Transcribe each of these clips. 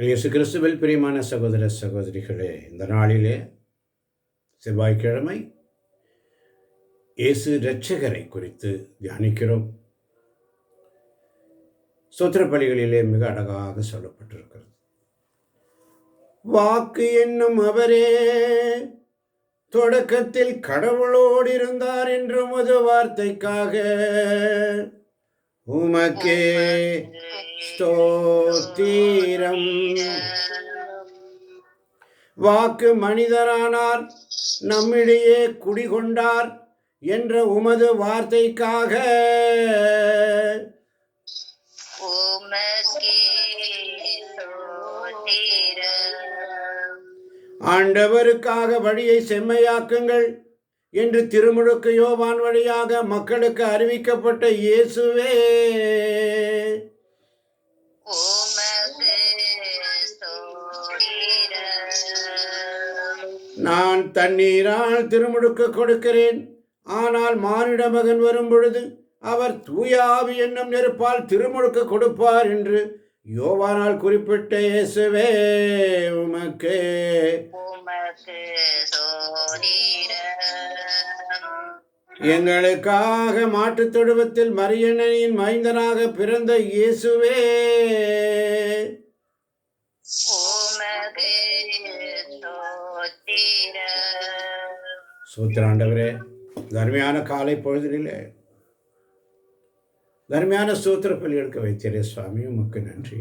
இயேசு கிறிஸ்துவில் பிரியமான சகோதர சகோதரிகளே, இந்த நாளிலே செவ்வாய்க்கிழமை இயேசு இரட்சகரை குறித்து தியானிக்கிறோம். ஸ்தோத்திர பலிகளிலே மிக அழகாக சொல்லப்பட்டிருக்கிறது. வாக்கு என்னும் அவரே தொடக்கத்தில் கடவுளோடு இருந்தார் என்று உமது வார்த்தைக்காக உமக்கே ஸ்தோத்திரம். வாக்கு மனிதரானார், நம்மிடையே குடிகொண்டார் என்ற உமது வார்த்தைக்காக ஆண்டவருக்காக வழியை செம்மையாக்குங்கள் என்று திருமுழுக்கு யோவான் வழியாக மக்களுக்கு அறிவிக்கப்பட்ட இயேசுவே, நான் தண்ணீரால் திருமுழுக்கு கொடுக்கிறேன், ஆனால் மானிட மகன் வரும் பொழுது அவர் தூய ஆவி என்னும் நெருப்பால் திருமுழுக்கு கொடுப்பார் என்று யோவானால் குறிப்பிட்ட இயேசுவே, உமக்கு எங்களுக்காக மாட்டுத் தொழுவத்தில் மரியன்னையின் மைந்தனாக பிறந்த இயேசுவே, சூத்திராண்டவரே, தர்மையான காலை பொழுதிலே தர்மையான சூத்திர பலி எடுக்க வைத்தீரே சுவாமி, உமக்கு நன்றி.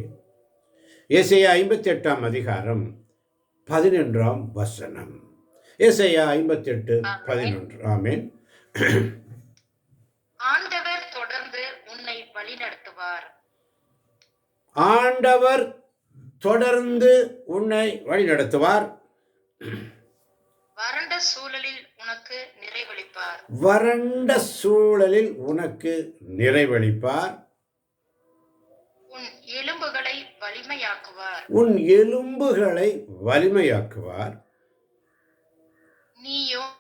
ஏசாயா 58 அதிகாரம் 11 வசனம். ஏசாயா 58:11. ஆமென். ஆண்டவர் தொடர்ந்து உன்னை வழிநடத்துவார். ஆண்டவர் தொடர்ந்து உன்னை வழிநடத்துவார். வறண்ட சூழலில் உனக்கு நிறைவளிப்பார். வறண்ட சூழலில் உனக்கு நிறைவளிப்பார். உன் எலும்புகளை வலிமையாக்குவார். உன் எலும்புகளை வலிமையாக்குவார். நீயும்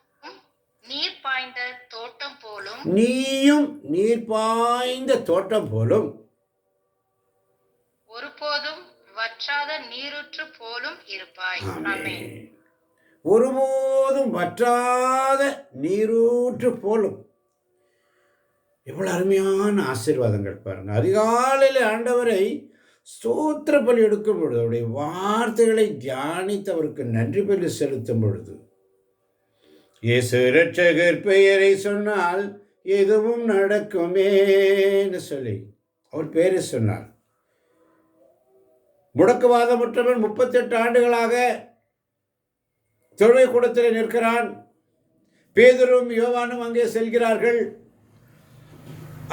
நீர் பாய்ந்த தோட்டம் போலும். நீயும் நீர் பாய்ந்த தோட்டம் போலும். ஒருபோதும் வற்றாத நீரூற்று போலும் இருப்பாய். ஆமென். ஒருபோதும் வற்றாத நீரூற்று போலும். எவ்வளவு அருமையான ஆசீர்வாதங்கள் பாருங்க. அதிகாலையில் ஆண்டவரை ஸ்தோத்திர பலி எடுக்கும் பொழுது, அவருடைய வார்த்தைகளை தியானித்து அவருக்கு நன்றி பலி செலுத்தும் பொழுது, இயேசு இரட்சகர் பெயரை சொன்னால் எதுவும் நடக்குமேன்னு சொல்லி அவர் பெயரை சொன்னார். முடக்குவாதமற்றவன் 38 ஆண்டுகளாக தொழுகை கூடத்தில் நிற்கிறான். பேதுரும் யோவானும் அங்கே செல்கிறார்கள்.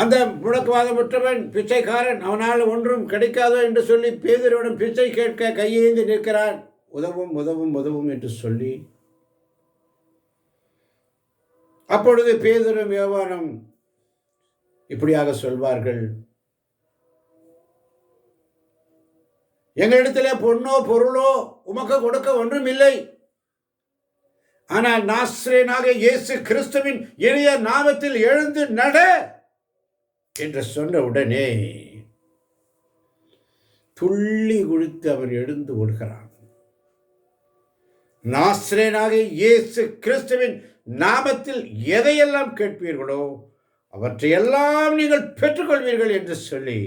அந்த முடக்குவாதமற்றவன் பிச்சைக்காரன், அவனால் ஒன்றும் கிடைக்காதோ என்று சொல்லி பேதுருவிடம் பிச்சை கேட்க கையேந்தி நிற்கிறான். உதவும் உதவும் உதவும் என்று சொல்லி, அப்பொழுது பேதுரும் யோவானும் இப்படியாக சொல்வார்கள், எங்களிடத்திலே பொன்னோ பொருளோ உமக்கு கொடுக்க ஒன்றும் இல்லை, ஆனால் நாசரேயனாக இயேசு கிறிஸ்துவின் இனிய நாமத்தில் எழுந்து நட என்று சொன்ன உடனே துள்ளி குதித்து அவர் எழுந்து ஓடுகிறான். நாசரேயனாக இயேசு கிறிஸ்துவின் நாமத்தில் எதையெல்லாம் கேட்பீர்களோ அவற்றையெல்லாம் நீங்கள் பெற்றுக்கொள்வீர்கள் என்று சொல்லி,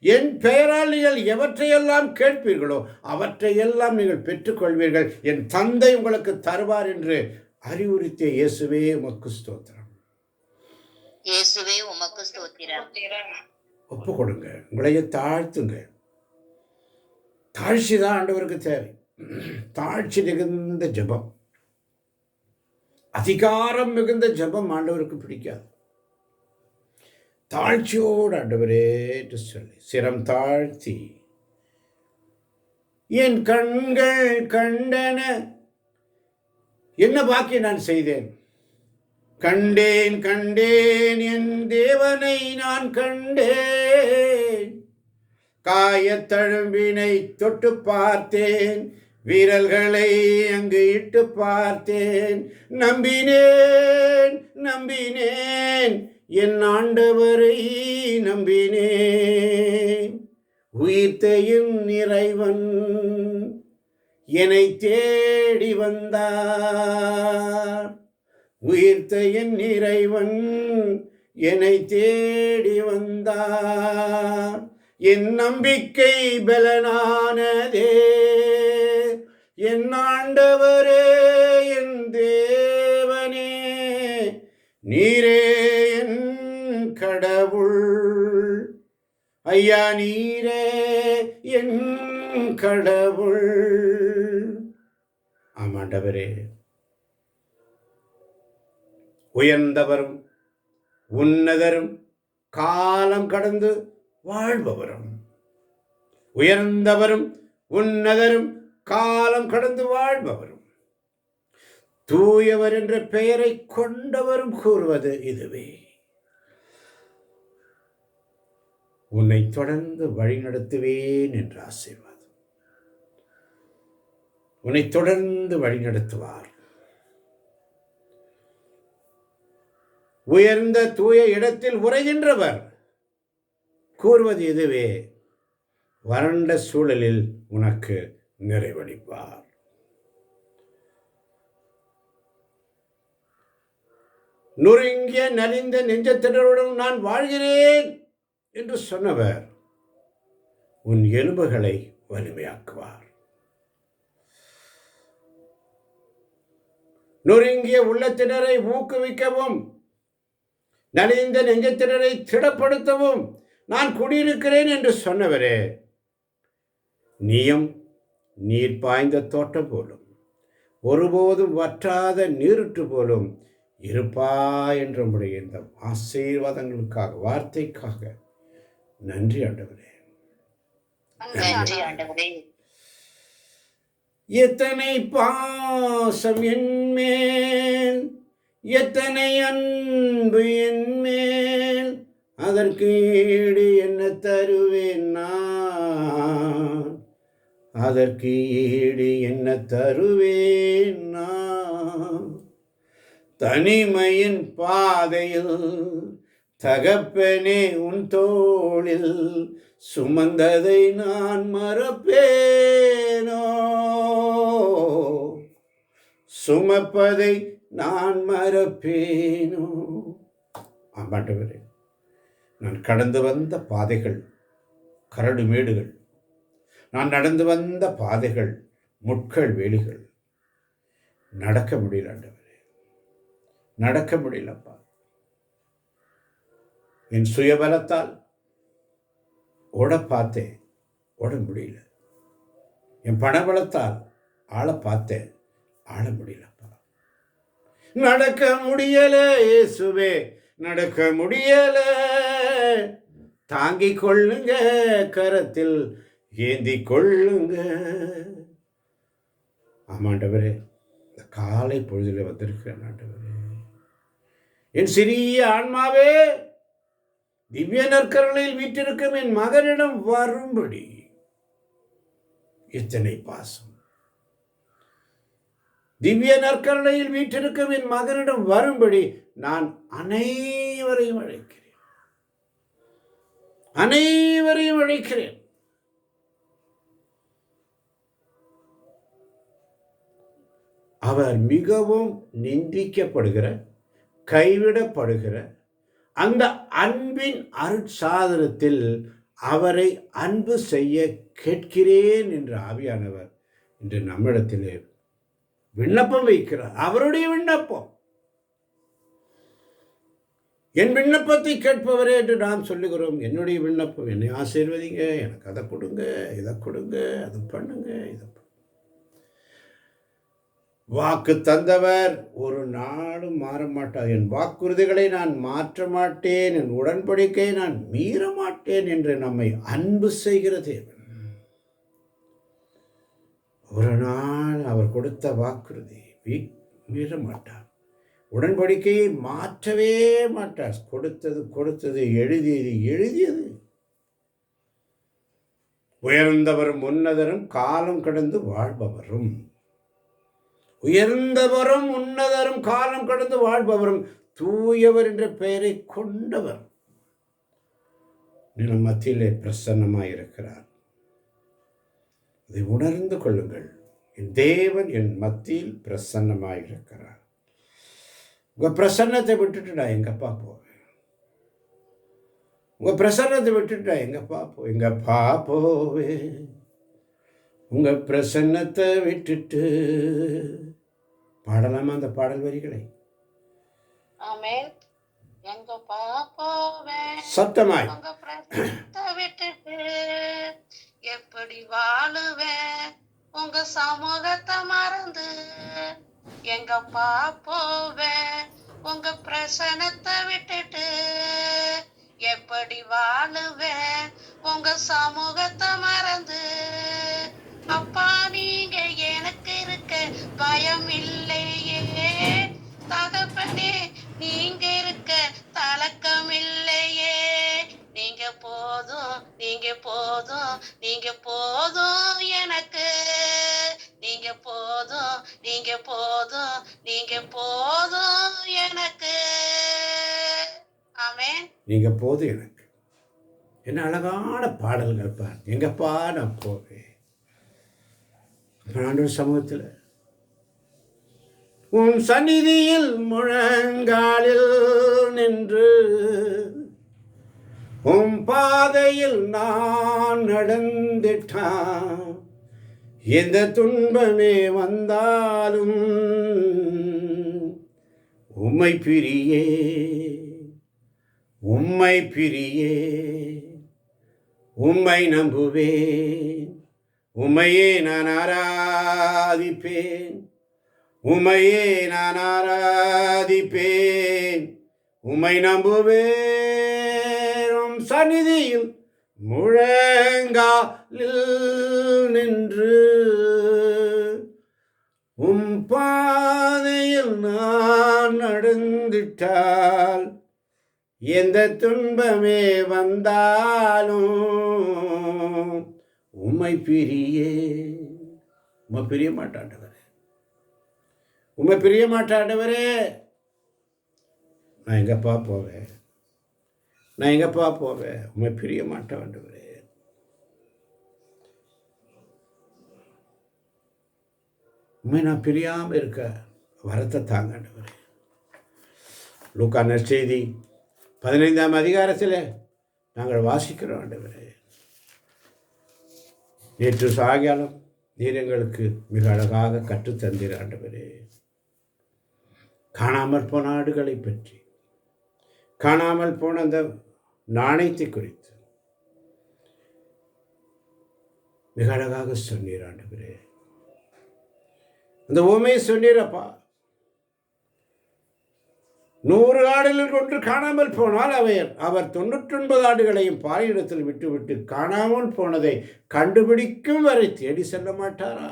என் பெயரால் நீங்கள் எவற்றையெல்லாம் கேட்பீர்களோ அவற்றையெல்லாம் நீங்கள் பெற்றுக்கொள்வீர்கள், என் தந்தை உங்களுக்கு தருவார் என்று அறிவுறுத்திய இயேசுவே உமக்கு ஸ்தோத்திரம். இயேசுவே உமக்கு ஸ்தோத்திரம். ஒப்பு கொடுங்க, உங்களையே தாழ்த்துங்க. தாழ்ச்சி தான் ஆண்டவருக்கு தேவை. தாழ்ச்சி மிகுந்த ஜெபம், அதிகாரம் மிகுந்த ஜெபம் ஆண்டவருக்கு பிடிக்காது. தாழ்ச்சியோடு ஆண்டவரே என்று சொல்லி சிரம் தாழ்த்தி, என் கண்கள் கண்டன என்ன பாக்கி நான் செய்தேன், கண்டேன் கண்டேன் என் தேவனை நான் கண்டேன், காயத்தழும்பினை தொட்டு பார்த்தேன், வீரல்களை அங்கு இட்டு பார்த்தேன், நம்பினேன் நம்பினேன் என் ஆண்டவரை நம்பினேன். உயிர்த்தையும் இறைவன் என்னை தேடி வந்தார். உயிர்த்தையின் இறைவன் என்னை தேடி வந்தார். என் நம்பிக்கை பலனானதே, என் ஆண்டவரே, என் தேவனே, நீரே என் கடவுள். ஐயா, நீரே என் கடவுள். ஆமாண்டவரே, உயர்ந்தவரும் உன்னதரும் காலம் கடந்து வாழ்பவரும், உயர்ந்தவரும் உன்னதரும் காலம் கடந்து வாழ்பவரும், தூயவர் என்ற பெயரை கொண்டவரும் கூறுவது இதுவே. உன்னை தொடர்ந்து வழிநடத்துவேன் என்ற ஆசீர்வாதம் உன்னை தொடர்ந்து வழிநடத்துவார். உயர்ந்த தூய இடத்தில் உரைகின்றவர் கூறுவது இதுவே. வறண்ட சூழலில் உனக்கு நிறைவளிப்பார். நொறுங்கிய நலிந்த நெஞ்சத்தினருடன் நான் வாழ்கிறேன் என்று சொன்னவர் உன் எலும்புகளை வலிமையாக்குவார். நொறுங்கிய உள்ளத்தினரை ஊக்குவிக்கவும் நலிந்த நெஞ்சத்தினரை திடப்படுத்தவும் நான் குடியிருக்கிறேன் என்று சொன்னவரே, நீயும் நீர் பாய்ந்த தோட்டம் போலும் ஒருபோதும் வற்றாத நீருற்று போலும் இருப்பா என்ற நம்முடைய இந்த ஆசீர்வாதங்களுக்காக, வார்த்தைக்காக நன்றி ஆண்டவரே. எத்தனை பாசம் என்மேல், எத்தனை அன்பு என்மேல், அதற்கு ஈடு என்ன தருவேன் நான், அதற்கு ஈடு என்ன தருவேன் நான். தனிமையின் பாதையில் தகப்பனே உன் தோளில் சுமந்ததை நான் மறப்பேனோ, சுமப்பதை நான் மறப்பேனோ. ஆமாண்டவரே, நான் கடந்து வந்த பாதைகள் கரடு மேடுகள், நான் நடந்து வந்த பாதைகள் முட்கள் வேலிகள். நடக்க முடியல ஆண்டவரே, நடக்க முடியலப்பா. என் சுயபலத்தால் ஓட பார்த்தேன், ஓட முடியல. என் பணபலத்தால் ஆள பார்த்தேன், ஆள முடியலப்பா. நடக்க முடியல இயேசுவே, நடக்க முடியல. தாங்கிக் கொள்ளுங்க, கரத்தில் ஏந்தி கொள்ளுங்க. ஆமாண்டவரே, இந்த காலை பொழுதில் வந்திருக்கிறேன் ஆண்டவரே. என் சிறிய ஆன்மாவே, திவ்ய நற்கருணையில் வீற்றிருக்கும் என் மகனிடம் வரும்படி. எத்தனை பாசம்! திவ்ய நற்கருணையில் வீற்றிருக்கும் என் மகனிடம் வரும்படி நான் அனைவரையும் அழைக்கிறேன், அனைவரையும் அழைக்கிறேன். அவர் மிகவும் நிந்திக்கப்படுகிற, கைவிடப்படுகிற அந்த அன்பின் அருட்சாதனத்தில் அவரை அன்பு செய்ய கேட்கிறேன் என்று ஆவியானவர் இன்று நம்மிடத்திலே விண்ணப்பம் வைக்கிறார். அவருடைய விண்ணப்பம், என் விண்ணப்பத்தை கேட்பவரே என்று நாம் சொல்லுகிறோம். என்னுடைய விண்ணப்பம், என்னை ஆசீர்வதிங்க, எனக்கு அதை கொடுங்க, இதை கொடுங்க, அது பண்ணுங்க, இதை. வாக்கு தந்தவர் ஒரு நாளும் மாற மாட்டார். என் வாக்குறுதிகளை நான் மாற்ற மாட்டேன், என் உடன்படிக்கையை நான் மீற மாட்டேன் என்று நம்மை அன்பு செய்கிற தேவன். ஒரு நாள் அவர் கொடுத்த வாக்குறுதி மீற மாட்டார், உடன்படிக்கையை மாற்றவே மாட்டார். கொடுத்தது, எழுதியது. உயர்ந்தவரும் உன்னதரும் காலம் கடந்து வாழ்பவரும், உயர்ந்தவரும் உன்னதரும் காலம் கடந்து வாழ்பவரும், தூயவர் என்ற பெயரை கொண்டவர் நம் மத்தியிலே பிரசன்னமாயிருக்கிறார். அதை உணர்ந்து கொள்ளுங்கள். என் தேவன் என் மத்தியில் பிரசன்னமாயிருக்கிறார். உங்க பிரசன்னத்தை விட்டுட்டு நான் எங்கப்பா போவேன்? உங்க பிரசன்னத்தை விட்டுட்டு நான் எங்கப்பா போவேன்? உங்க பிரசன்னத்தை விட்டுட்டு பாடலாமா அந்த பாடல் வரிகளை? ஆமென். எங்க போவேன் சத்தமாய் உங்க பிரசன்னத்தை விட்டுட்டு, எப்படி வாழுவேன் உங்க சமூகத்தை மறந்து? எங்க போவேன் உங்க பிரசன்னத்தை விட்டுட்டு, எப்படி வாழுவேன் உங்க சமூகத்தை மறந்து? அப்பா நீங்க எனக்கு இருக்க பயம் இல்லையே, தகப்பனே நீங்க இருக்க தலக்கம் இல்லையே. நீங்க போதும் நீங்க போதும் நீங்க போதும் எனக்கு. நீங்க போதும் நீங்க போதும் நீங்க போதும் எனக்கு. ஆமென். நீங்க போதும் எனக்கு. என்ன அழகான பாடல்கள் பார். எங்கப்பா நான் போவேன்? ஆண்டவர் சமூகத்தில் உன் சந்நிதியில் முழங்காலில் நின்று உன் பாதையில் நான் நடந்திட்டான். எந்த துன்பமே வந்தாலும் உம்மை பிரியே உம்மை நம்புவேன். உம்மையே நான் ஆராதிப்பேன். உம்மை நம்புவேன். உம் சந்நிதியில் முழங்காலில் நின்று உம் பாதையில் நான் நடந்திட்டால் எந்த துன்பமே வந்தாலும் உம்மை பிரிய மாட்டாண்டவரே. நான் எங்கப்பா போவேன்? உம்மை பிரிய மாட்டாண்டவரே. உம்மை நான் பிரியாம இருக்க வரத்தை தாங்காண்டவரே. லூக்கா நற்செய்தி 15ஆம் அதிகாரத்தில் நாங்கள் வாசிக்கிறோம். ஆண்டவரே, நேற்று சாயங்காலம் நீர் எங்களுக்கு மிக அழகாக கற்றுத்தந்தீர். ஆண்டவரே, காணாமல் போன ஆடுகளை பற்றி, காணாமல் போன அந்த நாணயத்தை குறித்து மிக அழகாக சொன்னீர். ஆண்டவரே, அந்த உவமையை சொன்னீரப்பா. 100 ஆடுகளில் ஒன்று காணாமல் போனால் அவர் 99 ஆடுகளையும் பாறையிடத்தில் விட்டுவிட்டு காணாமல் போனதை கண்டுபிடிக்கும் வரை தேடி செல்ல மாட்டாரா?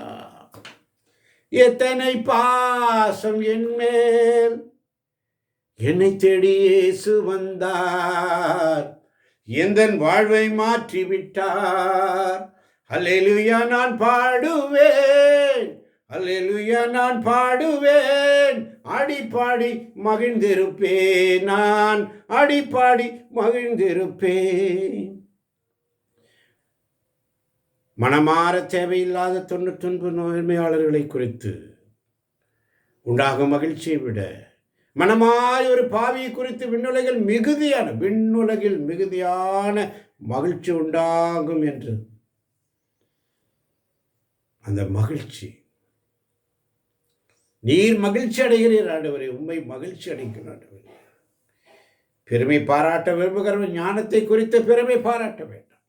எத்தனை பாசம் என் மேல்! என்னை தேடி இயேசு வந்தார், எந்தன் வாழ்வை மாற்றிவிட்டார். அல்லேலூயா நான் பாடுவேன், அல்லேலூயா நான் பாடுவேன். அடிப்பாடி மகிழ்ந்திருப்பேன், நான் அடிப்பாடி மகிழ்ந்திருப்பேன். மனமாற தேவையில்லாத 99 நோய்மையாளர்களை குறித்து உண்டாகும் மகிழ்ச்சியை விட மனமாய் ஒரு பாவியை குறித்து விண்ணுலகில் மிகுதியான மகிழ்ச்சி உண்டாகும் என்று அந்த மகிழ்ச்சி, நீர் மகிழ்ச்சி அடைகிறீர் ஆண்டவரே. உண்மை மகிழ்ச்சி அடைகிறீர் ஆண்டவரே. பெருமை பாராட்ட விரும்புகிறவன் ஞானத்தை குறித்து பெருமை பாராட்ட வேண்டாம்,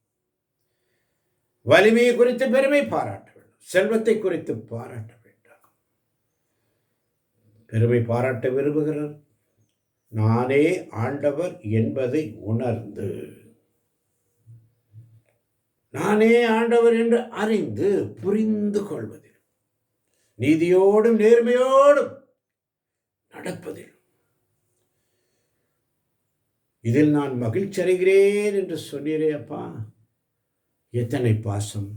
வலிமையை குறித்து பெருமை பாராட்ட வேண்டும், செல்வத்தை குறித்து பாராட்ட வேண்டாம். பெருமை பாராட்ட விரும்புகிறார் நானே ஆண்டவர் என்பதை உணர்ந்து, நானே ஆண்டவர் என்று அறிந்து புரிந்து கொள்வதில், நீதியோடும் நேர்மையோடும் நடப்பதில், இதில் நான் மகிழ்ச்சி அடைகிறேன் என்று சொன்னீரே அப்பா. எத்தனை பாசம்!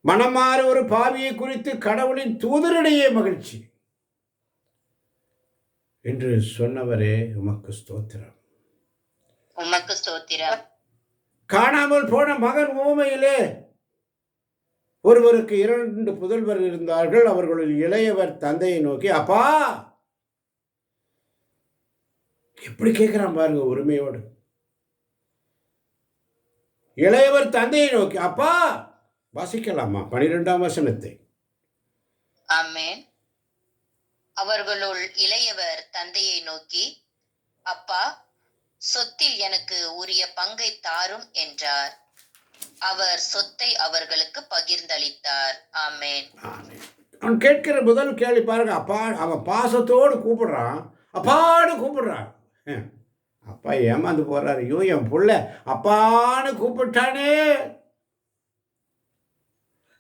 மனமாற ஒரு பாவியை குறித்து கடவுளின் தூதரிடையே மகிழ்ச்சி என்று சொன்னவரே, உமக்கு ஸ்தோத்திரம். உமக்கு ஸ்தோத்திரம். காணாமல் போன மகன் உவமையிலே ஒருவருக்கு 2 புதல்வர் இருந்தார்கள். அவர்களில் இளையவர் தந்தையை நோக்கி, அப்பா, எப்படி கேட்கிறான் பாருங்க உரிமையோடு. இளையவர் தந்தையை நோக்கி, அப்பா. வாசிக்கலாமா 12ஆம் வசனத்தை? ஆமென். அவர்களுள் இளையவர் தந்தையை நோக்கி, அப்பா, சொத்தில் எனக்கு உரிய பங்கை தாரும் என்றார். அவர் சொத்தை அவர்களுக்கு பகிர்ந்தளித்தார். ஆமென். அவன் கேட்கிற முதல் கேள்வி பாருங்க. அப்பா, அவன் பாசத்தோடு கூப்பிடுறான், அப்பான்னு கூப்பிடுறான். அப்பா ஏமாந்து போறாரு. ஐயோ, என் புள்ள அப்பான்னு கூப்பிட்டானே.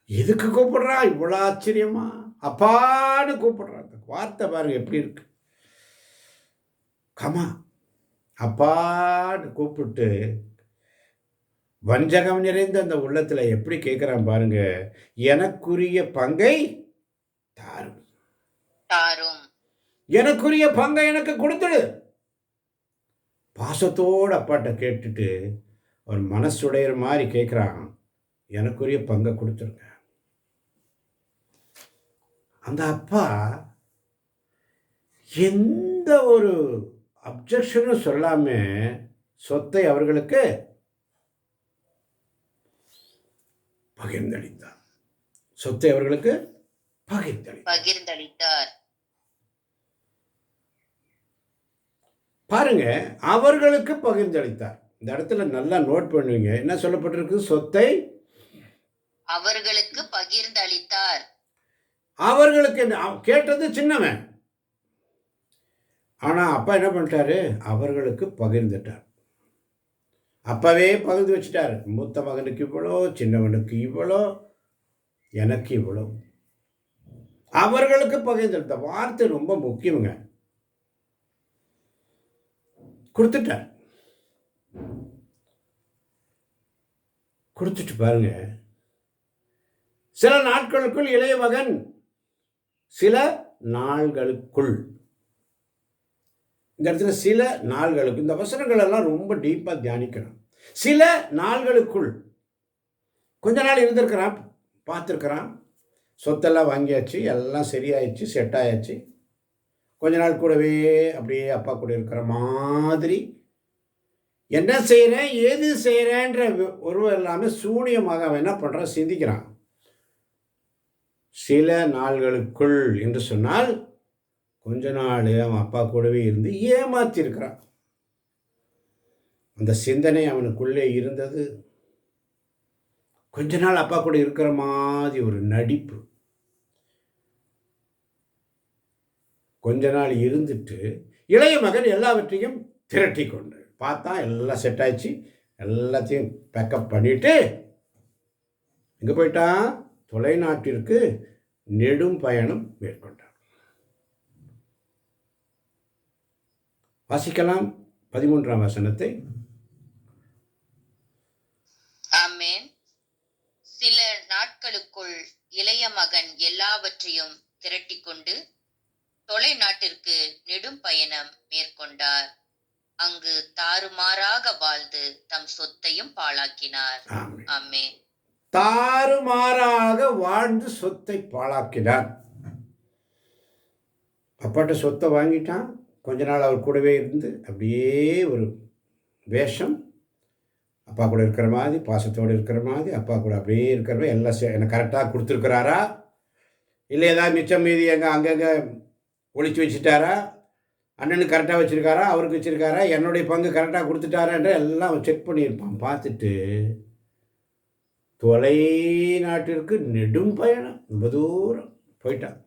எதுக்கு கூப்பிடுறான்? இவ்வளோ ஆச்சரியமா அப்பான்னு கூப்பிடுறான். அந்த வார்த்தை பாருங்க எப்படி இருக்கு. கமா, அப்பான்னு கூப்பிட்டு வஞ்சகம் நிறைந்த அந்த உள்ளத்துல எப்படி கேட்கிறான் பாருங்க. எனக்குரிய பங்கை தாரும், தாரும். எனக்குரிய பங்கை எனக்கு கொடுத்துடு. பாசத்தோடு அப்பாட்ட கேட்டுட்டு அவர் மனசுடையிற மாதிரி கேட்குறான், எனக்குரிய பங்கை கொடுத்துருங்க. அந்த அப்பா எந்த ஒரு அப்ஜெக்ஷனும் சொல்லாம சொத்தை அவர்களுக்கு பகிர்ந்தளித்தார். சொத்தை அவர்களுக்கு பகிர்ந்தளித்தார். பாருங்க, அவர்களுக்கு பகிர்ந்தளித்தார். இந்த இடத்துல நல்லா நோட் பண்ணுவீங்க. என்ன சொல்லப்பட்டிருக்கு? சொத்தை அவர்களுக்கு பகிர்ந்தளித்தார். அவர்களுக்கு. கேட்டது சின்னவன், ஆனா அப்பா என்ன பண்ணிட்டாரு? அவர்களுக்கு பகிர்ந்துட்டார். அப்பவே பகிர்ந்து வச்சுட்டார். மூத்த மகனுக்கு இவ்வளோ, சின்னவனுக்கு இவ்வளோ, எனக்கு இவ்வளோ. அவர்களுக்கு பகிர்ந்தெடுத்த வார்த்தை ரொம்ப முக்கியங்க. கொடுத்துட்டார். கொடுத்துட்டு பாருங்க, சில நாட்களுக்குள் இளைய மகன், சில நாள்களுக்குள், இந்த இடத்துல சில நாள்களுக்கு, இந்த வசனங்கள் எல்லாம் ரொம்ப டீப்பா தியானிக்கணும். சில நாள்களுக்குள், கொஞ்ச நாள் இருந்திருக்கிறான், பார்த்துருக்கிறான், சொத்தெல்லாம் வாங்கியாச்சு, எல்லாம் சரியாயிடுச்சு, செட் ஆயாச்சு. கொஞ்ச நாள் கூடவே அப்படியே அப்பா கூட இருக்கிற மாதிரி, என்ன செய்கிறேன் ஏது செய்கிறேன்ற உருவம் எல்லாமே சூனியமாக அவன் என்ன பண்ணுறான்? சிந்திக்கிறான். சில நாள்களுக்குள் என்று சொன்னால் கொஞ்ச நாள் அவன் அப்பா கூடவே இருந்து ஏமாத்திருக்கிறான். அந்த சிந்தனை அவனுக்குள்ளே இருந்தது. கொஞ்ச நாள் அப்பா கூட இருக்கிற மாதிரி ஒரு நடிப்பு. கொஞ்ச நாள் இருந்துட்டு இளைய மகன் எல்லாவற்றையும் திரட்டி கொண்டு பார்த்தா எல்லாம் செட் ஆயிடுச்சு. எல்லாத்தையும் பேக்கப் பண்ணிட்டு எங்கே போயிட்டான்? தொலைநாட்டிற்கு நெடும் பயணம் மேற்கொண்டான். வாசிக்கலாம் 13ஆம் வசனத்தை. ஆமென். சில நாட்களுக்குள் இளைய மகன் எல்லாவற்றையும் திரட்டிக்கொண்டு தொலைநாட்டிற்கு நெடும் பயணம் மேற்கொண்டார். அங்கு தாறுமாறாக வாழ்ந்து தம் சொத்தையும் பாழாக்கினார். ஆமென். தாறுமாறாக வாழ்ந்து சொத்தை பாழாக்கினார். அப்பாட்ட சொத்தை வாங்கிட்டான். கொஞ்ச நாள் அவர் கூடவே இருந்து அப்படியே ஒரு வேஷம், அப்பா கூட இருக்கிற மாதிரி, பாசத்தோடு இருக்கிற மாதிரி, அப்பா கூட அப்படியே இருக்கிற மாதிரி எல்லாம் எனக்கு கரெக்டாக கொடுத்துருக்குறாரா, இல்லை ஏதாவது மிச்சம் மீதி அங்கங்கே ஒழிச்சு வச்சுட்டாரா, அண்ணனுக்கு கரெக்டாக வச்சுருக்காரா, அவருக்கு வச்சுருக்காரா, என்னுடைய பங்கு கரெக்டாக கொடுத்துட்டாரான்ற எல்லாம் செக் பண்ணியிருப்பான். பார்த்துட்டு தொலை நாட்டிற்கு நெடும் பயணம், ரொம்ப தூரம் போயிட்டான்.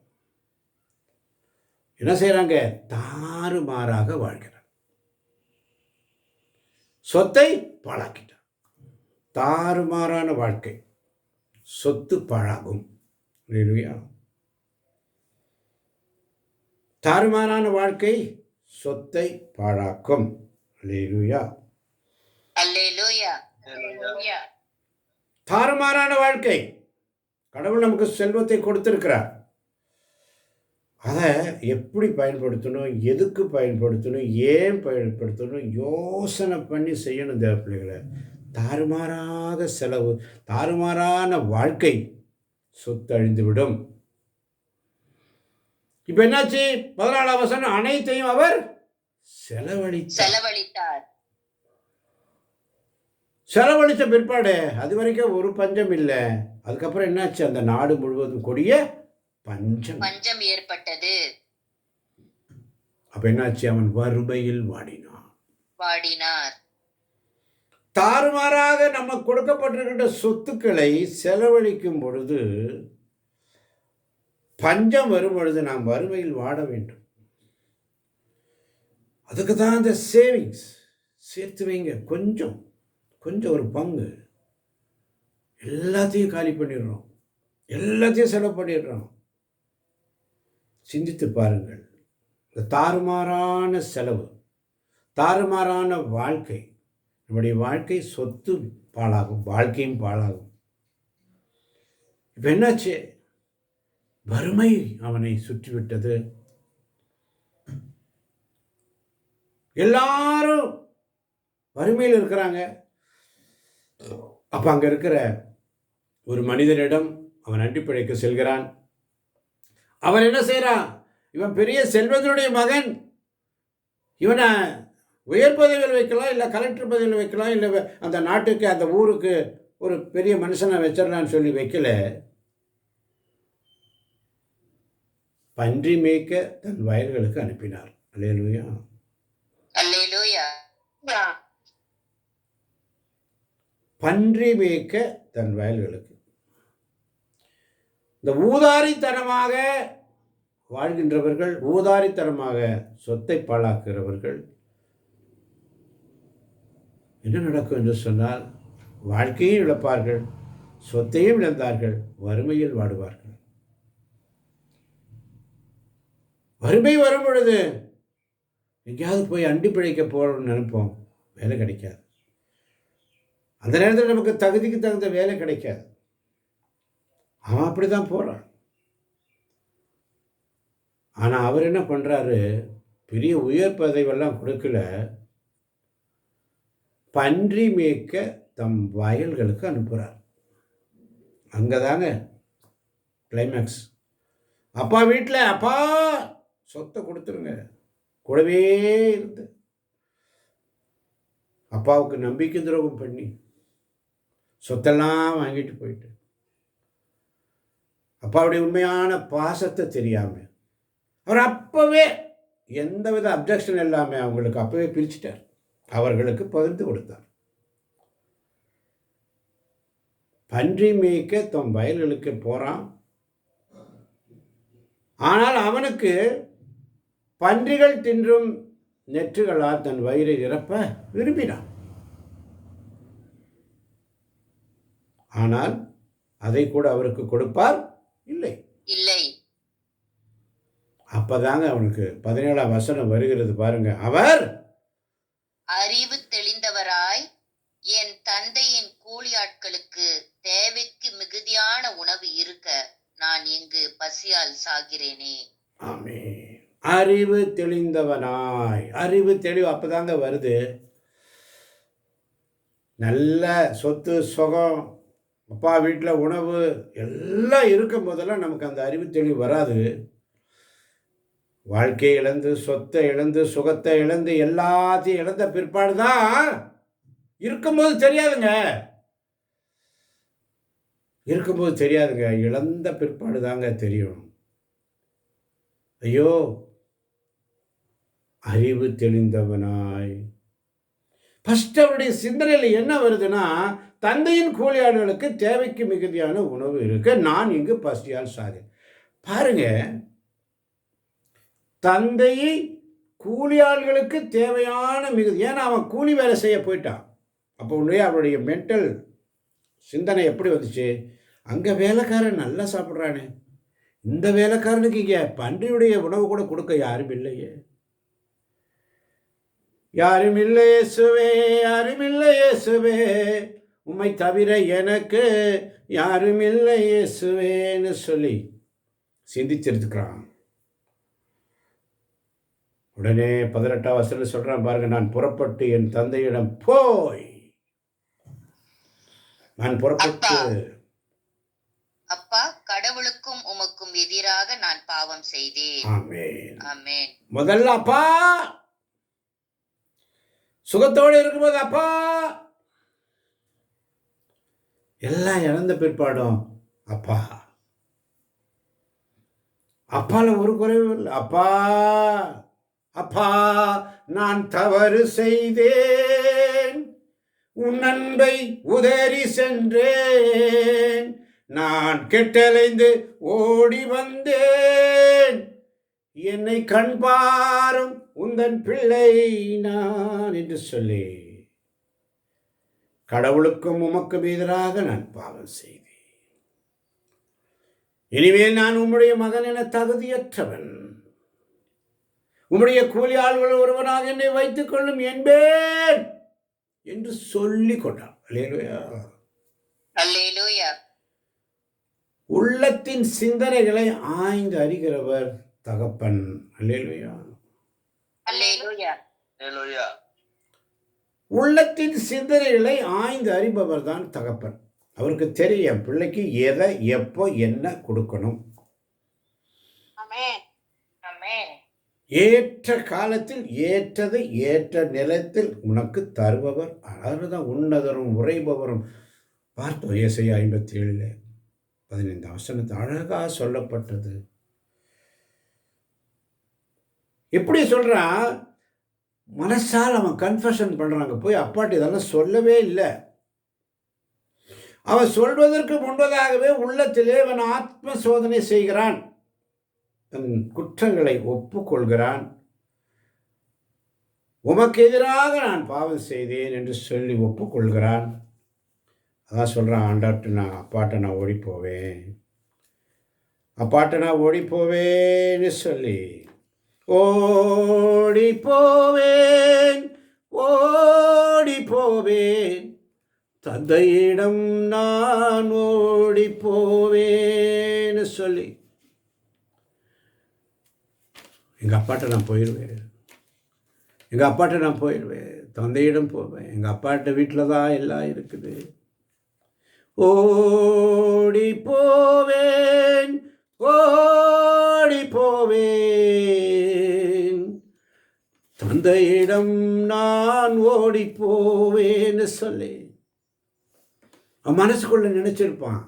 என்ன செய்கிறாங்க? தாறுமாறாக வாழ்கிறான். சொத்தை பாழாக்கிட்டான். தாறுமாறான வாழ்க்கை, சொத்து பாழாகும். இல்லையா? தாறுமாறான வாழ்க்கை சொத்தை பாழாக்கும். அல்லேலூயா, அல்லேலூயா, அல்லேலூயா. தாறுமாறான வாழ்க்கை. கடவுள் நமக்கு செல்வத்தை கொடுத்திருக்கிறார். அதை எப்படி பயன்படுத்தணும், எதுக்கு பயன்படுத்தணும், ஏன் பயன்படுத்தணும், யோசனை பண்ணி செய்யணும். தேவ பிள்ளைகளை, தாறுமாறாக செலவு, தாறுமாறான வாழ்க்கை, சொத்து அழிந்துவிடும். இப்ப என்னாச்சு? 14ஆம் வசனம், அனைத்தையும் அவர் செலவழித்தார். செலவழித்த பிற்பாடு அது வரைக்கும் ஒரு பஞ்சம் இல்லை. அதுக்கப்புறம் என்னாச்சு? அந்த நாடு முழுவதும் கொடிய பஞ்சம் ஏற்பட்டது. அப்ப என்னாச்சு? அவன் வறுமையில் வாடினார். தாறுமாறாக நமக்கு கொடுக்கப்பட்டிருக்கின்ற சொத்துக்களை செலவழிக்கும் பொழுது, பஞ்சம் வரும் பொழுது நாம் வறுமையில் வாட வேண்டும். அதுக்கு தான் இந்த சேவிங்ஸ். சேர்த்து வைங்க, கொஞ்சம் கொஞ்சம் ஒரு பங்கு. எல்லாத்தையும் காலி பண்ணிடுறோம், எல்லாத்தையும் செலவு பண்ணிடுறோம். சிந்தித்து பாருங்கள். இந்த தாறுமாறான செலவு, தாறுமாறான வாழ்க்கை, நம்முடைய வாழ்க்கை, சொத்து பாழாகும், வாழ்க்கையும் பாழாகும். இப்போ என்னாச்சு? வறுமை அவனை சுற்றிவிட்டது. எல்லாரும் வறுமையில் இருக்கிறாங்க. அப்போ அங்கே இருக்கிற ஒரு மனிதனிடம் அவன் அண்டி பிழைக்க செல்கிறான். அவன் என்ன செய்கிறான்? இவன் பெரிய செல்வந்தனுடைய மகன், இவனை உயர் பதவியில் வைக்கலாம், இல்லை கலெக்டர் பதவியில் வைக்கலாம், இல்லை அந்த நாட்டுக்கு அந்த ஊருக்கு ஒரு பெரிய மனுஷனை வச்சிடலான்னு சொல்லி வைக்கல. பன்றி மேய்க்க தன் வயல்களுக்கு அனுப்பினார். அல்லேலூயா, அல்லேலூயா. பன்றி மேய்க்க தன் வயல்களுக்கு. இந்த ஊதாரித்தனமாக வாழ்கின்றவர்கள், ஊதாரித்தனமாக சொத்தை பாழாக்குகிறவர்கள், என்ன நடக்கும் என்று சொன்னால், வாழ்க்கையும் இழப்பார்கள், சொத்தையும் இழந்தார்கள், வறுமையில் வாடுவார்கள். வறுமை வரும் பொழுது எங்கேயாவது போய் அண்டி பிழைக்க போகிறோம்னு நினைப்போம், வேலை கிடைக்காது. அந்த நேரத்தில் நமக்கு தகுதிக்கு தகுந்த வேலை கிடைக்காது. அவன் அப்படி தான் போகிறான். ஆனால் அவர் என்ன பண்ணுறாரு? பெரிய உயர் பதவியெல்லாம் கொடுக்கல, பன்றி மேய்க்க தம் வயல்களுக்கு அனுப்புகிறார். அங்கே தாங்க கிளைமேக்ஸ். அப்பா வீட்டில், அப்பா சொத்தை கொடுத்துருங்க, கூடவே இருந்து அப்பாவுக்கு நம்பிக்கை துரோகம் பண்ணி சொத்தெல்லாம் வாங்கிட்டு போயிட்டு, அப்பாவுடைய உண்மையான பாசத்தை தெரியாமல் அவர் அப்போவே எந்தவித அப்ஜெக்ஷன் இல்லாமல் அவங்களுக்கு அப்போவே பிரிச்சுட்டார், அவர்களுக்கு பகிர்ந்து கொடுத்தார். பன்றி மேய்க்க தம் வயல்களுக்கு போகிறான். ஆனால் அவனுக்கு பன்றிகள் தின்றும் நெற்றுகளால் தன் வயிறை நிரப்ப விரும்பினான். ஆனால் அதை கூட அவருக்கு கொடுப்பார் இல்லை. அப்பதாங்க அவனுக்கு 17ஆம் வசனம் வருகிறது பாருங்க. அவர் அறிவு தெளிந்தவராய், என் தந்தையின் கூலி ஆட்களுக்கு தேவைக்கு மிகுதியான உணவு இருக்க நான் இங்கு பசியால் சாகிறேனே. ஆமென். அறிவு தெளிந்தவனாய், அறிவு தெளிவு அப்பதாங்க வருது. நல்ல சொத்து சுகம், அப்பா வீட்டில் உணவு எல்லாம் இருக்கும் போதெல்லாம் நமக்கு அந்த அறிவு தெளிவு வராது. வாழ்க்கையை இழந்து, சொத்தை இழந்து, சுகத்தை இழந்து, எல்லாத்தையும் இழந்த பிற்பாடு தான், இருக்கும்போது தெரியாதுங்க, இருக்கும்போது தெரியாதுங்க, இழந்த பிற்பாடு தாங்க தெரியும். ஐயோ, அறிவு தெளிந்தவனாய். ஃபர்ஸ்ட் அவருடைய சிந்தனையில் என்ன வருதுன்னா, தந்தையின் கூலியாளர்களுக்கு தேவைக்கு மிகுதியான உணவு இருக்கு, நான் இங்கு பசியால் சாகிறேன். பாருங்க, தந்தையை கூலியாளர்களுக்கு தேவையான மிகுதி. ஏன்னா அவன் கூலி வேலை செய்ய போயிட்டான். அப்போ உடனே அவருடைய மென்டல் சிந்தனை எப்படி வந்துச்சு? அங்கே வேலைக்காரன் நல்லா சாப்பிட்றானே, இந்த வேலைக்காரனுக்கு இங்கே பன்றியுடைய உணவு கூட கொடுக்க யாரும் இல்லையே, யாரும் இல்லை இயேசுவே, யாரும் இல்லை இயேசுவே, உம்மை தவிர எனக்கு யாரும் இல்லை இயேசுவேன்னு சொல்லி சிந்திச்சிருக்கிறான். உடனே 18ஆம் வசனம் சொல்கிறான் பாருங்க, நான் புறப்பட்டு என் தந்தையிடம் போய் நான் புறப்பட்டு அப்பா, கடவுளுக்கும் உமக்கும் எதிராக நான் பாவம் செய்தேன். ஆமென். ஆமென். முதல்ல அப்பா, சுகத்தோடு இருக்கும்போது அப்பா, எல்லாம் இழந்த பிற்பாடும் அப்பா, அப்பால ஒரு குறைவு இல்லை. அப்பா, அப்பா, நான் தவறு செய்தேன், உன் அன்பை உதறி சென்றேன், நான் கெட்டலைந்து ஓடி வந்தேன், என்னை கண்பாரும் உந்தன் பிள்ளை நான் என்று சொல்லி கடவுளுக்கும் உமக்கும் எதிராக நான் பாவம் செய்தேன். இனிமேல் நான் உம்முடைய மகன் என தகுதியற்றவன், உம்முடைய கூலி ஆள்கள் ஒருவனாக என்னை வைத்துக் கொள்ளும் என்பேன் என்று சொல்லிக் கொண்டான். அல்லேலூயா. அல்லேலூயா. உள்ளத்தின் சிந்தனைகளை ஆய்ந்து அறிகிறவர் தகப்பன். அல்லேலூயா. அல்லேலூயா. Hallelujah. உள்ளத்தின் சிந்தனைகளை ஆய்ந்து அறிபவர் தான் தகப்பன். அவருக்கு தெரியும் என் பிள்ளைக்கு எதை எப்போ என்ன கொடுக்கணும். ஆமென். ஆமென். ஏற்ற காலத்தில் ஏற்றதை ஏற்ற நிலத்தில் உனக்கு தருபவர். அதாவது உன்னதரும் உரைபவரும் பார்த்தோம். ஏசாயா 57:15 அழகாக சொல்லப்பட்டது. எப்படி சொல்றான்? மனசால் அவன் கன்ஃபெஷன் பண்றாங்க. போய் அப்பாட்டி இதெல்லாம் சொல்லவே இல்லை. அவன் சொல்வதற்கு முன்பதாகவே உள்ளத்திலே அவன் ஆத்ம சோதனை செய்கிறான், தன் குற்றங்களை ஒப்புக்கொள்கிறான். உமக்கு எதிராக நான் பாவம் செய்தேன் என்று சொல்லி ஒப்புக்கொள்கிறான். அதான் சொல்கிறான், ஆண்டாட்டு நான் அப்பாட்ட நான் ஓடி போவேன், அப்பாட்ட நான் ஓடி போவேன்னு சொல்லி ஓடி போவேன், ஓடி போவேன், தந்தையிடம் நான் ஓடி போவேன்னு சொல்லி எங்கள் அப்பாட்ட நான் போயிடுவேன், எங்கள் அப்பாட்ட நான் போயிடுவேன், தந்தையிடம் போவேன், எங்கள் அப்பாட்ட வீட்டில் தான் எல்லாம் இருக்குது. ஓடி போவேன், ஓடி போவேன், தந்தையிடம் நான் ஓடி போவேன்னு சொல்லி அவன் மனசுக்குள்ள நினைச்சிருப்பான்,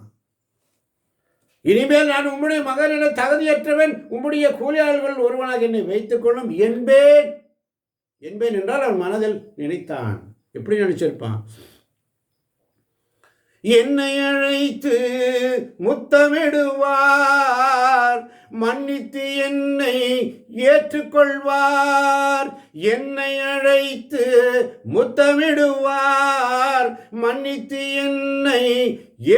இனிமேல் நான் உம்முடைய மகன் என தகுதியற்றவன், உம்முடைய கூலியாளர்கள் ஒருவனாக என்னை வைத்துக் கொள்ளும் என்பேன். என்பேன் என்றால் அவன் மனதில் நினைத்தான். எப்படி நினைச்சிருப்பான்? என்னை அழைத்து முத்தமிடுவார், மன்னித்து என்னை ஏற்றுக்கொள்வார், என்னை அழைத்து முத்தமிடுவார், மன்னித்து என்னை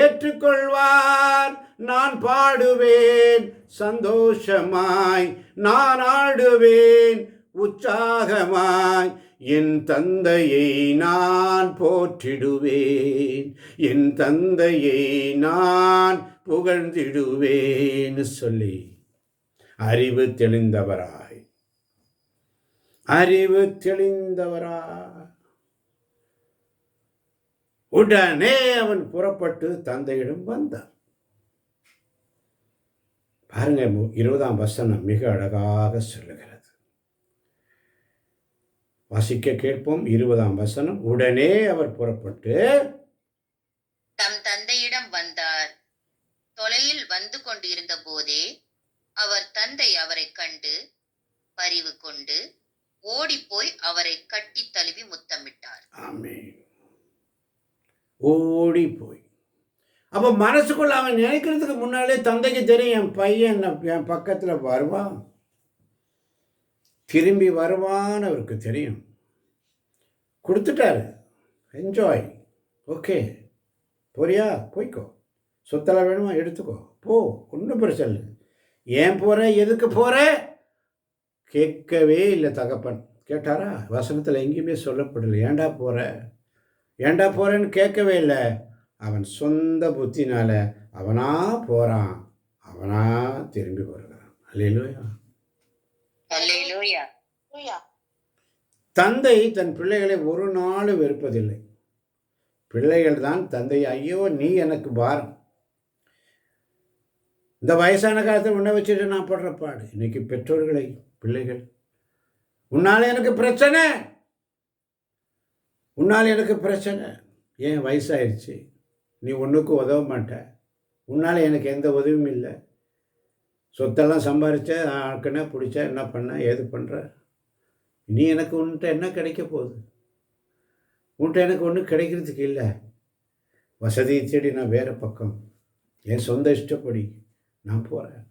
ஏற்றுக்கொள்வார், நான் பாடுவேன் சந்தோஷமாய், நான் ஆடுவேன் உற்சாகமாய், என் தந்தையை நான் போற்றிடுவேன், என் தந்தையை நான் புகழ்ந்திடுவேன் சொல்லி அறிவு தெளிந்தவராய், அறிவு தெளிந்தவராய் உடனே அவன் புறப்பட்டு தந்தையிடம் வந்தான். பாருங்க, 20 மிக அழகாக சொல்லுகிறது. வாசிக்க கேட்போம். 20 உடனே அவர் புறப்பட்டு தம் தந்தையிடம் வந்தார். தொலையில் வந்து கொண்டிருந்த போதே அவர் தந்தை அவரை கண்டு பரிவு கொண்டு ஓடிப்போய் அவரை கட்டி தழுவி முத்தமிட்டார். ஆமென். ஓடி போய் அப்போ மனசுக்குள்ள அவன் நினைக்கிறதுக்கு முன்னாலே தந்தைக்கு தெரியும், என் பையன் என் பக்கத்தில் வருவான், திரும்பி வருவான்னு அவருக்கு தெரியும். கொடுத்துட்டாரு, என்ஜாய், ஓகே, போறியா போய்க்கோ, சொத்தெல்லாம் வேணுமா எடுத்துக்கோ, போ, ஒன்றும் பிரச்சனை இல்லை. ஏன் போகிற, எதுக்கு போகிற கேட்கவே இல்லை தகப்பன். கேட்டாரா? வசனத்தில் எங்கேயுமே சொல்லப்படலை. ஏண்டா போகிற, ஏண்டா போகிறேன்னு கேட்கவே இல்லை. அவன் சொந்த புத்தினால அவனா போகிறான், அவனா திரும்பி வருகிறான். அல்லேலூயா. அல்லேலூயா. தந்தை தன் பிள்ளைகளை ஒரு நாள் வெறுப்பதில்லை. பிள்ளைகள் தான் தந்தை, ஐயோ நீ எனக்கு பாரம். இந்த வயசான காலத்தில் உன்னை வச்சுட்டு நான் படுற பாடு. இன்னைக்கு பெற்றோர்களை பிள்ளைகள், உன்னால் எனக்கு பிரச்சனை, உன்னால் எனக்கு பிரச்சனை. ஏன் வயசாயிருச்சு, நீ ஒன்றுக்கும் உதவ மாட்ட, உன்னால் எனக்கு எந்த உதவியும் இல்லை, சொத்தெல்லாம் சம்பாதிச்ச, ஆக்குன பிடிச்ச, என்ன பண்ண ஏது பண்ணுற, நீ எனக்கு உன்கிட்ட என்ன கிடைக்க போகுது, உன்கிட்ட எனக்கு ஒன்றும் கிடைக்கிறதுக்கு இல்லை. வசதியை தேடி நான் வேறு பக்கம் என் சொந்த இஷ்டப்படி நான் போகிறேன்.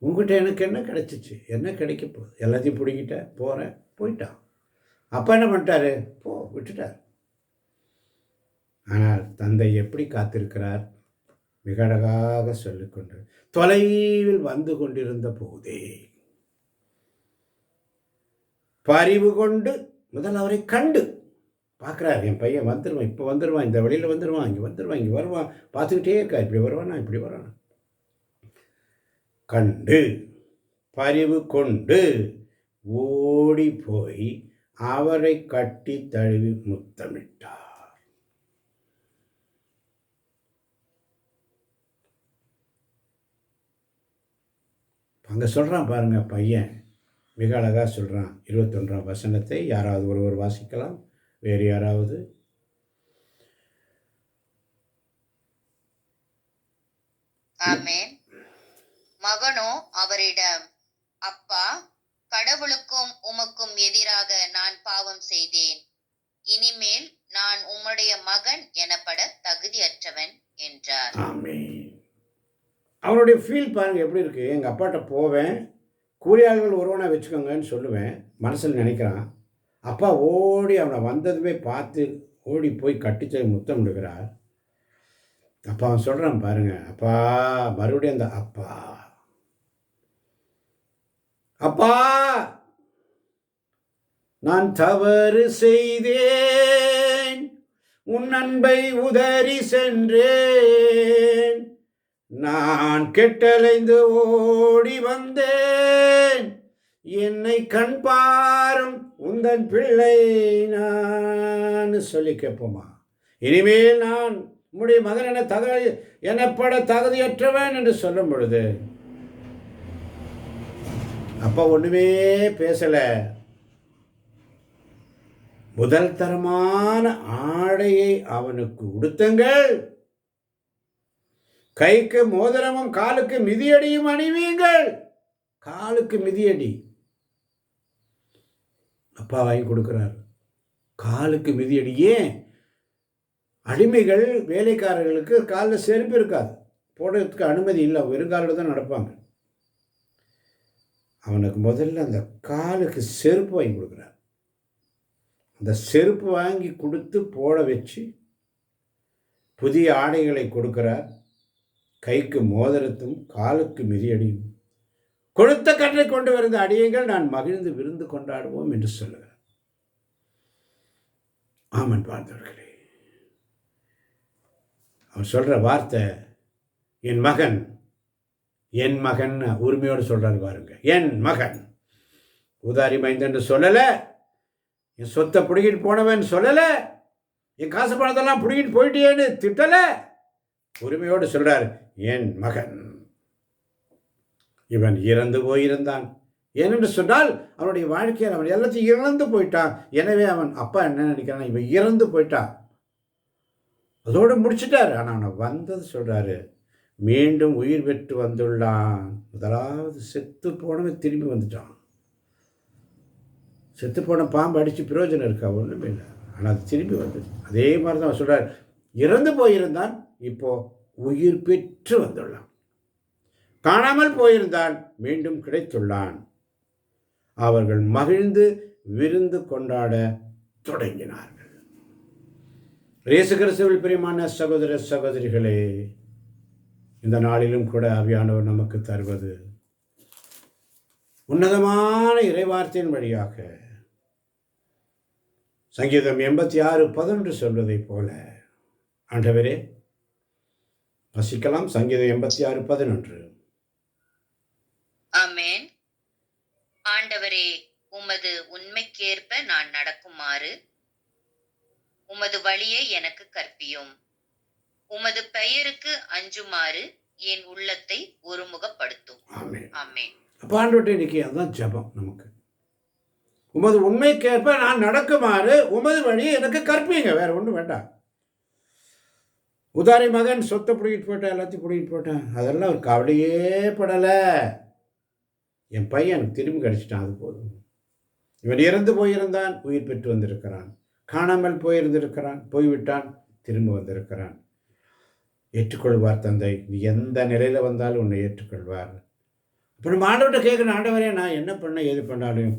உங்ககிட்ட எனக்கு என்ன கிடைச்சிச்சு, என்ன கிடைக்க போகுது, எல்லாத்தையும் பிடிக்கிட்ட போகிறேன். போயிட்டான். அப்பா என்ன பண்ணிட்டாரு, போ விட்டுட்டார். ஆனால் தந்தை எப்படி காத்திருக்கிறார், மிக அழகாக சொல்லிக்கொண்டு, தொலைவில் வந்து கொண்டிருந்த போதே பரிவு கொண்டு முதல் அவரை கண்டு பார்க்குறார். என் பையன் வந்துடுவான், இப்போ வந்துடுவான், இந்த வழியில் வந்துடுவான், இங்கே வந்துடுவான், இங்கே வருவான், பார்த்துக்கிட்டே இருக்கா, இப்படி வருவானா இப்படி வரானா. கண்டு பரிவு கொண்டு ஓடி போய் அவரை கட்டி தழுவி முத்தமிட்டார். அங்கே சொல்கிறான் பாருங்க, பையன் மிக அழகாக சொல்கிறான். 21ஆம் வசனத்தை யாராவது ஒருவர் வாசிக்கலாம், வேறு யாராவது? ஆமென். மகனோ அவரிடம், அப்பா, கடவுளுக்கும் உமக்கும் எதிராக நான் பாவம் செய்தேன். இனிமேல் நான் உம்முடைய மகன் எனப்பட தகுதியற்றவன் என்றார். ஆமென். அவனுடைய ஃபீல் பாருங்க எப்படி இருக்கு. எங்கள் அப்பாட்ட போவேன், கூலியாள்கள் ஒருவனை வச்சுக்கோங்கன்னு சொல்லுவேன், மனசில் நினைக்கிறான். அப்பா ஓடி அவனை வந்ததுமே பார்த்து ஓடி போய் கட்டிச்சை முத்தம் விடுகிறார். அப்பா அவன் சொல்கிறான் பாருங்க, அப்பா, மறுபடியும் அந்த அப்பா, அப்பா நான் தவறு செய்தேன், உன் அன்பை உதறி சென்றேன், நான் கெட்டலைந்து ஓடி வந்தேன், என்னை கண் பாரும் உந்தன் பிள்ளை நான் சொல்லி கேட்போமா? இனிமேல் நான் உம்முடைய மகன் எனப்பட தகுதியற்றவன் என்று சொல்லும் பொழுது அப்பா ஒன்றுமே பேசலை. முதல் தரமான ஆடையை அவனுக்கு உடுத்துங்கள், கைக்கு மோதிரமும் காலுக்கு மிதியடியும் அணிவீங்கள். காலுக்கு மிதியடி அப்பா வாங்கி கொடுக்கிறார். காலுக்கு மிதியடி. ஏன்? அடிமைகள் வேலைக்காரர்களுக்கு காலில் செருப்பு இருக்காது, போடுறதுக்கு அனுமதி இல்லை, வெறுங்காலில் தான் நடப்பாங்க. அவனுக்கு முதல்ல அந்த காலுக்கு செருப்பு வாங்கி கொடுக்குறார். அந்த செருப்பு வாங்கி கொடுத்து போட வச்சு புதிய ஆடைகளை கொடுக்கிறார். கைக்கு மோதிரத்தும் காலுக்கு மிதியடியும் கொடுத்த கற்றை கொண்டு வருந்த அடியங்கள் நான் மகிழ்ந்து விருந்து கொண்டாடுவோம் என்று சொல்லுகிறார். ஆமன் பார்த்தவர்களே, அவர் சொல்ற வார்த்தை என் மகன், என் மகன் உரிமையோடு சொல்றாரு பாருங்க. என் மகன், உதாரி மைந்தன் சொல்லலை, என் சொத்தை பிடிக்கிட்டு போனவன் சொல்லலை, என் காசு பணத்தெல்லாம் பிடிக்கிட்டு போயிட்டேன்னு திட்டலை, உரிமையோடு சொல்றார் என் மகன். இவன் இறந்து போயிருந்தான். ஏனென்று சொன்னால் அவனுடைய வாழ்க்கையில் அவன் எல்லாத்தையும் இழந்து போயிட்டான். எனவே அவன் அப்பா என்ன நினைக்கிறான், இவன் இறந்து போயிட்டான், அதோடு முடிச்சுட்டார். ஆனால் அவனை வந்தது சொல்றாரு, மீண்டும் உயிர் பெற்று வந்துள்ளான். முதலாவது செத்து போனவன் திரும்பி வந்துட்டான். செத்து போன பாம்பு அடித்து பிரயோஜனம் இருக்கா? ஒன்றுமே இல்லை. ஆனால் அது திரும்பி வந்தது. அதே மாதிரி தான் அவன் சொல்கிறார், இறந்து போயிருந்தான், இப்போ உயிர் பெற்று வந்துள்ளான். காணாமல் போயிருந்தான், மீண்டும் கிடைத்துள்ளான். அவர்கள் மகிழ்ந்து விருந்து கொண்டாட தொடங்கினார்கள். இயேசு கிறிஸ்துவில் பிரியமான சகோதர சகோதரிகளே, இந்த நாளிலும் கூட ஆவியானவர் நமக்கு தருவது உன்னதமான இறைவார்த்தையின் வழியாக சங்கீதம் 86:11 சொல்வதைப் போல, ஆண்டவரே, வசிக்கலாம். சங்கீதம் 86:11. ஆமென். ஆண்டவரே, உமது உண்மைக்கேற்ப நான் நடக்குமாறு உமது வழியை எனக்கு கற்பியும். உமது பெயருக்கு அஞ்சுமாறு என் உள்ளத்தை ஒருமுகப்படுத்தும். ஆமென். ஆமென். அப்போ ஆண்டவர்கிட்ட இன்னைக்கு அதுதான் ஜெபம் நமக்கு. உமது உண்மைக்கேற்ப நான் நடக்குமாறு உமது வழியை எனக்கு கற்பிங்க. வேற ஒன்றும் வேண்டாம். உதாரி மகன் சொத்தை பிடிக்கிட்டு போயிட்டான், எல்லாத்தையும் பிடிக்கிட்டு போயிட்டான். அதெல்லாம் ஒரு கவலையே படலை. என் பையன் திரும்பி கிடச்சிட்டான், அது போதும். இவன் இறந்து போயிருந்தான், உயிர் பெற்று வந்திருக்கிறான். காணாமல் போயிருந்திருக்கிறான், போய்விட்டான், திரும்ப வந்திருக்கிறான். ஏற்றுக்கொள்வார் தந்தை. நீ எந்த நிலையில் வந்தாலும் உன்னை ஏற்றுக்கொள்வார். அப்போ நம்ம ஆண்டவர்கிட்ட கேட்கணும், ஆண்டவரே நான் என்ன பண்ண ஏது பண்ணாலும்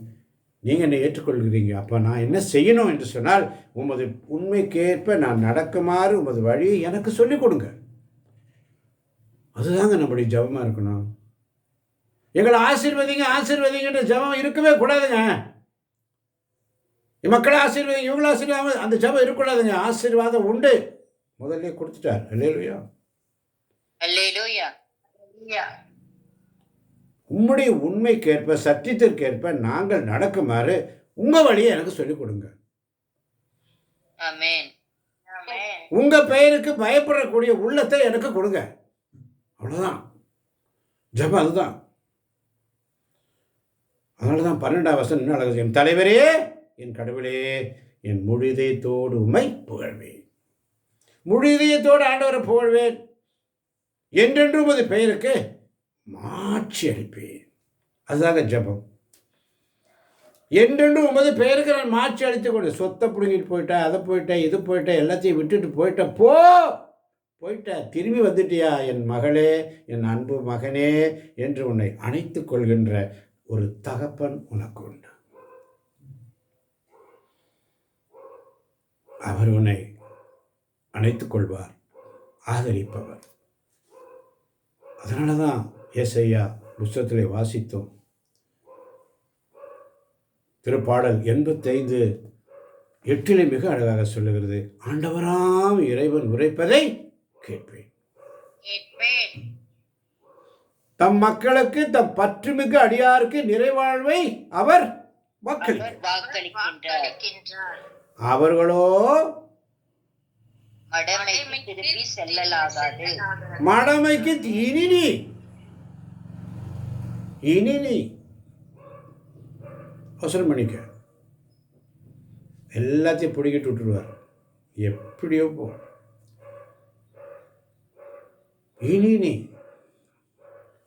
நீங்கள் என்னை ஏற்றுக்கொள்கிறீங்க. அப்போ நான் என்ன செய்யணும் என்று சொன்னால், உமது உண்மைக்கேற்ப நான் நடக்குமாறு உமது வழியை எனக்கு சொல்லிக் கொடுங்க. அதுதாங்க நம்முடைய ஜெபமாக இருக்கணும். எங்களை ஆசீர்வதிங்க ஆசீர்வதிங்கன்ற ஜெபம் இருக்கவே கூடாதுங்க. மக்களை ஆசீர்வதிங்க, இவங்களை ஆசீர்வாதம், அந்த ஜெபம் இருக்கக்கூடாதுங்க. ஆசீர்வாதம் உண்டு, முதல்ல கொடுத்துட்டார். அல்லேலூயா. அல்லேலூயா. உம்முடைய உண்மைக்கேற்ப சத்தியத்திற்கேற்ப நாங்கள் நடக்குமாறு உங்கள் வழியை எனக்கு சொல்லிக் கொடுங்க. ஆமென். ஆமென். உங்கள் பெயருக்கு பயப்படக்கூடிய உள்ளத்தை எனக்கு கொடுங்க. அவ்வளோதான் ஜெபம், அதுதான். அதனால தான் 12ஆம் வசனம் என்ன அழகு, என் தலைவரே என் கடவுளே என் முழு இதயத்தோடு உம்மை புகழ்வேன். முழு இதயத்தோடு ஆண்டவரை புகழ்வேன். என்றென்றும் உமது பெயருக்கு மாட்சி அளிப்பேன். அதுதாங்க ஜெபம். என்றென்றும் உமது பெயருக்கு நான் மாட்சி அளித்து கொண்டு, சொத்தை பிடுங்கிட்டு போயிட்டேன், அதை போயிட்டேன், இது போயிட்டேன், எல்லாத்தையும் விட்டுட்டு போயிட்டேன், போயிட்டேன், திரும்பி வந்துட்டியா என் மகளே, என் அன்பு மகனே என்று உன்னை அணைத்துக் கொள்கின்ற ஒரு தகப்பன் உனக்கு உண்டு. அவர் உன்னை அணைத்துக் கொள்வார், ஆதரிப்பவர். அதனால தான் ஏசாயா புஸ்தகத்திலே வாசித்தோம். திருப்பாடல் 85:8 மிக அழகாக சொல்லுகிறது, ஆண்டவராம் இறைவன் உரைப்பதை கேட்பேன். தம் மக்களுக்கு தம் பற்றுமிகு அடியாருக்கு நிறைவாழ்வை அவர் வாக்களிக்கின்றார். அவர்களோ மடமைக்கு திருப்பி செல்லலாகாது. மடமைக்கு இனி நீ அவசரம் பண்ணிக்க, எல்லாத்தையும் பிடிக்கிட்டு விட்டுருவார். எப்படியோ போ, இனி.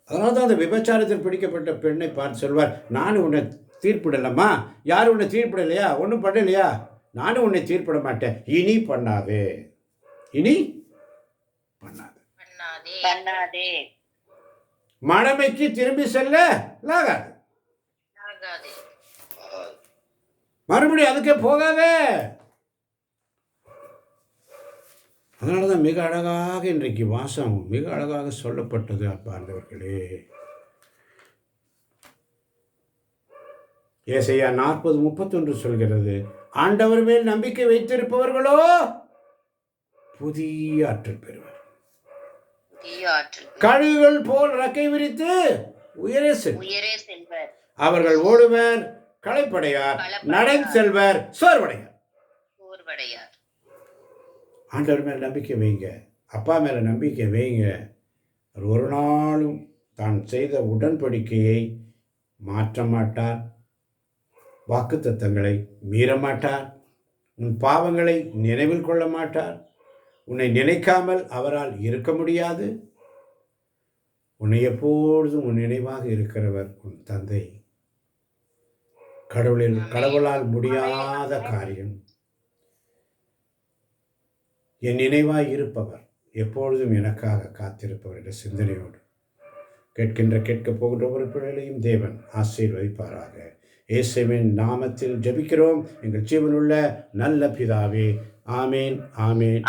அதனால தான் அந்த விபச்சாரத்தில் பிடிக்கப்பட்ட பெண்ணை பார்த்து சொல்வார், நானும் உன்னை தீர்ப்பிடலம்மா. யாரும் உன்னை தீர்ப்பிடலையா, ஒன்றும் பண்ணலையா, நானும் உன்னை தீர்ப்பிட மாட்டேன். இனி பண்ணாதே. மடமைக்கு திரும்பி செல்ல லாகாது. மறுபடியும் அதுக்கே போகாதே. அதனால தான் மிக அழகாக இன்றைக்கு வாசம் மிக அழகாக சொல்லப்பட்டது. அன்பார்ந்தவர்களே, ஏசாயா 40:31 சொல்கிறது, ஆண்டவர் மேல் நம்பிக்கை வைத்திருப்பவர்களோ புதிய ஆற்றல் பெறுவர். கழுகுகள் போல் ரெக்கை விரித்து உயரே செல்வர். அவர்கள் ஓடுவர், களைப்படையார், நடந்து செல்வர், சோர்வடையார். ஆண்டவர் மேல் நம்பிக்கை வைங்க, அப்பா மேல நம்பிக்கை வைங்க. அவர் ஒரு நாளும் தான் செய்த உடன்படிக்கையை மாற்ற மாட்டார், வாக்குத்தத்தங்களை மீற மாட்டார், உன் பாவங்களை நினைவில் கொள்ள மாட்டார். உன்னை நினைக்காமல் அவரால் இருக்க முடியாது. உன்னை எப்பொழுதும் உன் நினைவாக இருக்கிறவர் உன் தந்தை. கடவுளால் முடியாத காரியம். என் நினைவாய் இருப்பவர், எப்பொழுதும் எனக்காக காத்திருப்பவர் என்ற சிந்தனையோடு கேட்கப் போகின்ற ஒரு பிள்ளைகளையும் தேவன் ஆசீர்வதிப்பாராக. இயேசுவின் நாமத்தில் ஜெபிக்கிறோம் எங்கள் ஜீவனுள்ள நல்ல பிதாவே. ஆமேன், ஆமேன்.